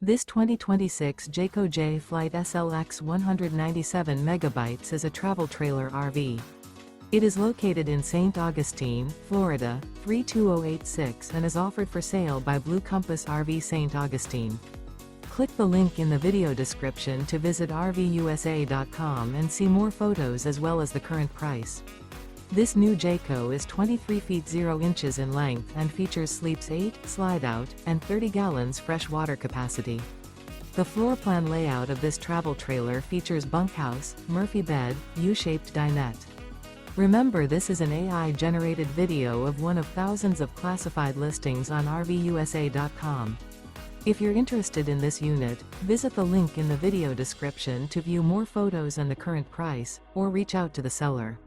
This 2026 Jayco Jay Flight SLX 197 MB is a travel trailer RV. It is located in St. Augustine, Florida, 32086 and is offered for sale by Blue Compass RV St. Augustine. Click the link in the video description to visit RVUSA.com and see more photos as well as the current price. This new Jayco is 23 feet 0 inches in length and features sleeps 8, slide-out, and 30 gallons fresh water capacity. The floor plan layout of this travel trailer features bunkhouse, Murphy bed, U-shaped dinette. Remember, this is an AI-generated video of one of thousands of classified listings on RVUSA.com. If you're interested in this unit, visit the link in the video description to view more photos and the current price, or reach out to the seller.